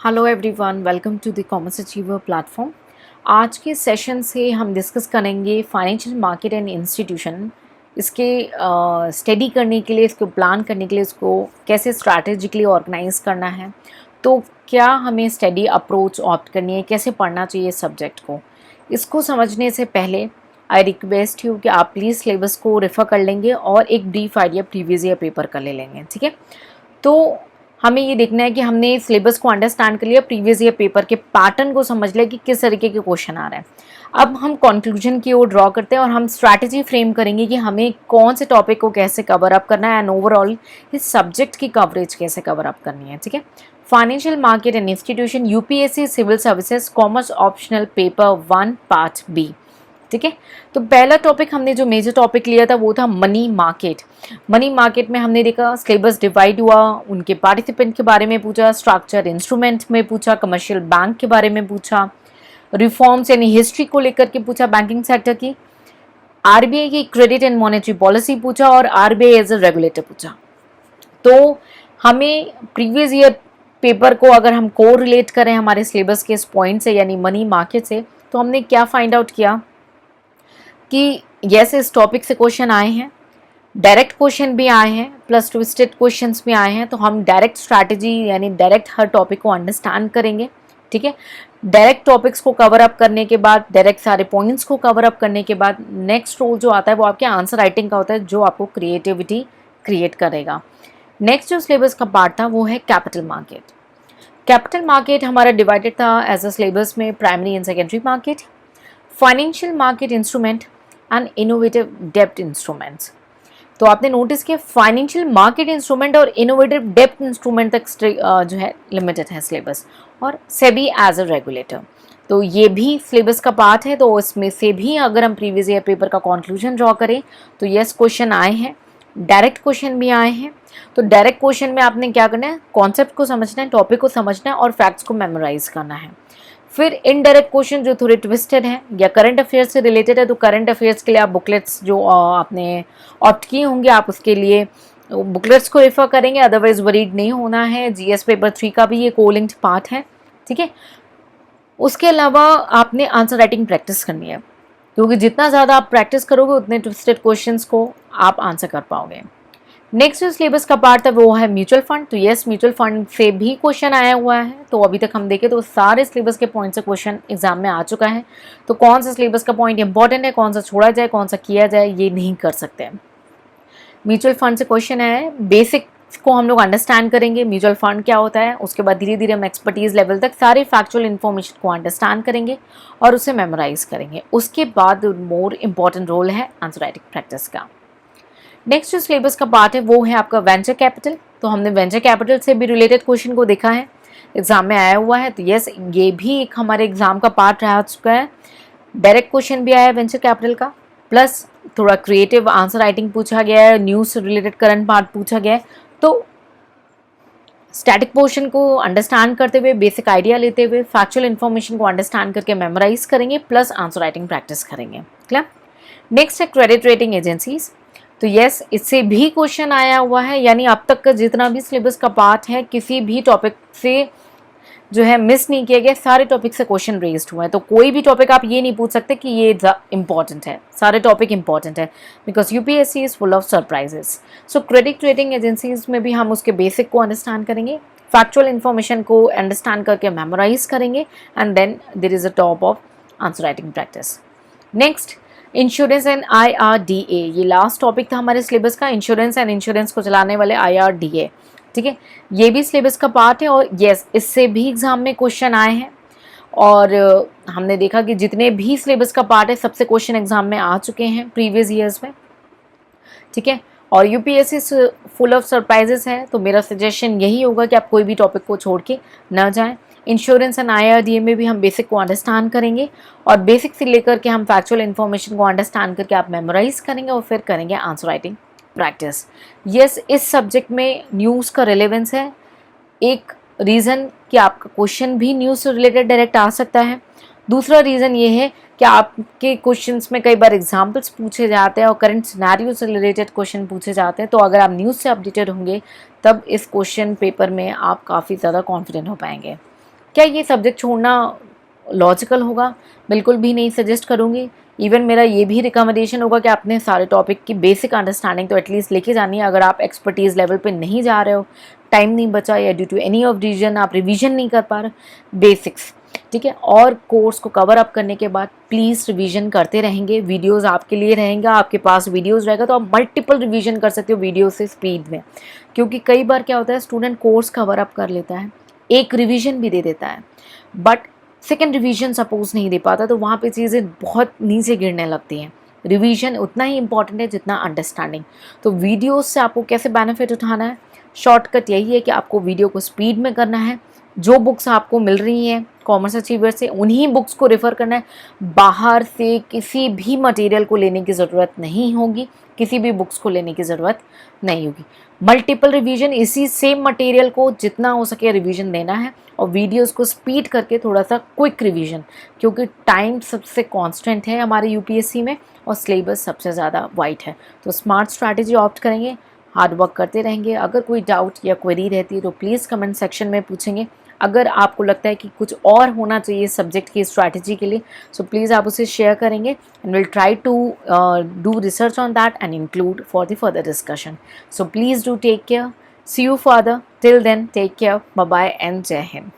Hello everyone, welcome to the commerce achiever platform. आज के session से हम डिस्कस करेंगे फाइनेंशियल मार्केट एंड इंस्टीट्यूशन। इसके स्टडी करने के लिए, इसको प्लान करने के लिए, इसको कैसे स्ट्रैटेजिकली ऑर्गेनाइज करना है, तो क्या हमें स्टडी अप्रोच ऑप्ट करनी है, कैसे पढ़ना चाहिए सब्जेक्ट को। इसको समझने से पहले आई रिक्वेस्ट यू कि आप प्लीज़ सिलेबस को रेफ़र कर लेंगे और एक brief idea previous year paper का ले लेंगे, ठीक है। तो हमें ये देखना है कि हमने सिलेबस को अंडरस्टैंड कर लिया, प्रीवियस ईयर पेपर के पैटर्न को समझ लिया कि किस तरीके के क्वेश्चन आ रहे हैं। अब हम कंक्लूजन की ओर ड्रॉ करते हैं और हम स्ट्रैटेजी फ्रेम करेंगे कि हमें कौन से टॉपिक को कैसे कवर अप करना है एंड ओवरऑल इस सब्जेक्ट की कवरेज कैसे कवर अप करनी है, ठीक है। Financial market and institution, UPSC civil services, commerce optional paper 1 part B, ठीक है। तो पहला टॉपिक हमने जो मेजर टॉपिक लिया था वो था मनी मार्केट। मनी मार्केट में हमने देखा सिलेबस डिवाइड हुआ, उनके पार्टिसिपेंट के बारे में पूछा, स्ट्रक्चर इंस्ट्रूमेंट में पूछा, कमर्शियल बैंक के बारे में पूछा, रिफॉर्म्स यानी हिस्ट्री को लेकर के पूछा बैंकिंग सेक्टर की, आरबीआई की क्रेडिट एंड मॉनेटरी पॉलिसी पूछा और आरबीआई एज अ रेगुलेटर पूछा। तो हमें प्रीवियस ईयर पेपर को अगर हम को रिलेट करें हमारे सिलेबस के इस पॉइंट से यानी मनी मार्केट से, तो हमने क्या फाइंड आउट किया कि यस इस टॉपिक से क्वेश्चन आए हैं, डायरेक्ट क्वेश्चन भी आए हैं प्लस ट्विस्टेड क्वेश्चंस भी आए हैं। तो हम डायरेक्ट स्ट्रैटेजी यानी डायरेक्ट हर टॉपिक को अंडरस्टैंड करेंगे, ठीक है। डायरेक्ट टॉपिक्स को कवर अप करने के बाद, डायरेक्ट सारे पॉइंट्स को कवर अप करने के बाद नेक्स्ट रोल जो आता है वो आपके आंसर राइटिंग का होता है, जो आपको क्रिएटिविटी क्रिएट करेगा। नेक्स्ट जो सिलेबस का पार्ट था वो है कैपिटल मार्केट। कैपिटल मार्केट हमारा डिवाइडेड था एज अ सिलेबस में primary and secondary market, financial market instrument and innovative डेब्ट इंस्ट्रूमेंट्स। तो आपने नोटिस किया फाइनेंशियल मार्केट इंस्ट्रूमेंट और इनोवेटिव डेब्ट इंस्ट्रूमेंट तक जो है लिमिटेड है सिलेबस, और सेबी एज अ रेगुलेटर। तो ये भी सिलेबस का पार्ट है। तो इसमें से भी अगर हम प्रीवियस ईयर पेपर का कंक्लूजन ड्रॉ करें तो यस क्वेश्चन आए हैं, डायरेक्ट क्वेश्चन भी आए हैं। तो डायरेक्ट क्वेश्चन में आपने क्या करना है, कॉन्सेप्ट को समझना है, टॉपिक को समझना है और फैक्ट्स को मेमोराइज करना है। फिर इनडायरेक्ट क्वेश्चन जो थोड़े ट्विस्टेड हैं या करंट अफेयर्स से रिलेटेड है, तो करंट अफेयर्स के लिए आप बुकलेट्स जो आपने ऑप्ट किए होंगे आप उसके लिए बुकलेट्स को रेफर करेंगे, अदरवाइज वरीड नहीं होना है। जीएस पेपर 3 का भी ये कोलिंक्ड पार्ट है, ठीक है। उसके अलावा आपने आंसर राइटिंग प्रैक्टिस करनी है, क्योंकि जितना ज़्यादा आप प्रैक्टिस करोगे उतने ट्विस्टेड क्वेश्चंस को आप आंसर कर पाओगे। नेक्स्ट जो सिलेबस का पार्ट है वो है म्यूचुअल फंड। तो यस म्यूचुअल फंड से भी क्वेश्चन आया हुआ है। तो अभी तक हम देखें तो सारे सिलेबस के पॉइंट से क्वेश्चन एग्जाम में आ चुका है। तो कौन सा सिलेबस का पॉइंट इंपॉर्टेंट है, कौन सा छोड़ा जाए, कौन सा किया जाए, ये नहीं कर सकते। म्यूचुअल फंड से क्वेश्चन है, बेसिक को हम लोग अंडरस्टैंड करेंगे म्यूचुअल फंड क्या होता है। उसके बाद धीरे धीरे हम एक्सपर्टीज लेवल तक सारे फैक्चुअल इन्फॉर्मेशन को अंडरस्टैंड करेंगे और उसे मेमोराइज करेंगे। उसके बाद मोर इम्पॉर्टेंट रोल है आंसर राइटिंग प्रैक्टिस का। नेक्स्ट जो सिलेबस का पार्ट है वो है आपका वेंचर कैपिटल। तो हमने वेंचर कैपिटल से भी रिलेटेड क्वेश्चन को देखा है, एग्जाम में आया हुआ है। तो यस ये भी एक हमारे एग्जाम का पार्ट रह चुका है। डायरेक्ट क्वेश्चन भी आया है वेंचर कैपिटल का, प्लस थोड़ा क्रिएटिव आंसर राइटिंग पूछा गया है, न्यूज़ से रिलेटेड करंट पार्ट पूछा गया है। तो स्टैटिक पोर्शन को अंडरस्टैंड करते हुए, बेसिक आइडिया लेते हुए, फैक्चुअल इन्फॉर्मेशन को अंडरस्टैंड करके मेमोराइज करेंगे, प्लस आंसर राइटिंग प्रैक्टिस करेंगे। क्लियर। नेक्स्ट है क्रेडिट रेटिंग एजेंसीज। तो यस इससे भी क्वेश्चन आया हुआ है, यानी अब तक का जितना भी सिलेबस का पार्ट है किसी भी टॉपिक से जो है मिस नहीं किया गया, सारे टॉपिक से क्वेश्चन रेज्ड हुए हैं। तो कोई भी टॉपिक आप ये नहीं पूछ सकते कि ये इंपॉर्टेंट है, सारे टॉपिक इंपॉर्टेंट है, because UPSC is full of surprises. So credit rating agencies में भी हम उसके बेसिक को अंडरस्टैंड करेंगे, फैक्चुअल इन्फॉर्मेशन को अंडरस्टैंड करके मेमोराइज करेंगे, and then there is a top of answer writing practice. Next insurance and IRDA, ये लास्ट टॉपिक था हमारे सिलेबस का, इंश्योरेंस एंड इंश्योरेंस को चलाने वाले IRDA, ठीक है। ये भी सिलेबस का पार्ट है और यस इससे भी एग्जाम में क्वेश्चन आए हैं। और हमने देखा कि जितने भी सिलेबस का पार्ट है सबसे क्वेश्चन एग्जाम में आ चुके हैं प्रीवियस ईयर्स में, ठीक है। और यूपीएससी फुल ऑफ सरप्राइजेस है। तो मेरा सजेशन यही होगा कि आप कोई भी टॉपिक को छोड़ के ना जाएं। इंश्योरेंस एंड IRDA में भी हम बेसिक को अंडरस्टैंड करेंगे और बेसिक से लेकर के हम फैक्चुअल इन्फॉर्मेशन को अंडरस्टैंड करके आप मेमोराइज करेंगे और फिर करेंगे आंसर राइटिंग प्रैक्टिस। यस इस सब्जेक्ट में न्यूज़ का रिलेवेंस है, एक रीज़न कि आपका क्वेश्चन भी न्यूज़ से रिलेटेड डायरेक्ट आ सकता है। दूसरा रीज़न ये है कि आपके क्वेश्चंस में कई बार एग्जाम्पल्स पूछे जाते हैं और करंट सिनेरियो से रिलेटेड क्वेश्चन पूछे जाते हैं। तो अगर आप न्यूज़ से अपडेटेड होंगे तब इस क्वेश्चन पेपर में आप काफ़ी ज़्यादा कॉन्फिडेंट हो पाएंगे। क्या ये सब्जेक्ट छोड़ना लॉजिकल होगा? बिल्कुल भी नहीं सजेस्ट करूँगी। इवन मेरा ये भी रिकमेंडेशन होगा कि आपने सारे टॉपिक की बेसिक अंडरस्टैंडिंग तो एटलीस्ट लेके जानी है। अगर आप एक्सपर्टीज़ लेवल पे नहीं जा रहे हो, टाइम नहीं बचा या due to any of reason आप रिवीजन नहीं कर पा रहे, बेसिक्स, ठीक है। और कोर्स को कवर अप करने के बाद प्लीज़ रिवीजन करते रहेंगे, वीडियोस आपके लिए रहेंगे, आपके पास वीडियोस रहेगा तो आप मल्टीपल रिवीजन कर सकते हो वीडियो से स्पीड में। क्योंकि कई बार क्या होता है, स्टूडेंट कोर्स कवर अप कर लेता है, एक रिवीजन भी दे देता है, बट सेकेंड रिवीजन सपोज नहीं दे पाता, तो वहाँ पे चीज़ें बहुत नीचे गिरने लगती हैं। रिवीजन उतना ही इंपॉर्टेंट है जितना अंडरस्टैंडिंग। तो वीडियोस से आपको कैसे बेनिफिट उठाना है? शॉर्टकट यही है कि आपको वीडियो को स्पीड में करना है, जो बुक्स आपको मिल रही हैं कॉमर्स अचीवर से उन्हीं बुक्स को रेफ़र करना है। बाहर से किसी भी मटेरियल को लेने की ज़रूरत नहीं होगी, किसी भी बुक्स को लेने की ज़रूरत नहीं होगी। मल्टीपल रिवीजन, इसी सेम मटेरियल को जितना हो सके रिवीजन देना है, और वीडियोस को स्पीड करके थोड़ा सा क्विक रिवीजन, क्योंकि टाइम सबसे कांस्टेंट है हमारे यूपीएससी में और सिलेबस सबसे ज़्यादा वाइट है। तो स्मार्ट स्ट्रैटेजी ऑप्ट करेंगे, हार्ड वर्क करते रहेंगे। अगर कोई डाउट या क्वेरी रहती है तो प्लीज़ कमेंट सेक्शन में पूछेंगे। अगर आपको लगता है कि कुछ और होना चाहिए सब्जेक्ट की स्ट्रैटेजी के लिए, सो प्लीज़ आप उसे शेयर करेंगे and will try to do research on that and include for the further discussion. So please do take care, see you further, till then take care, bye bye and जय हिंद।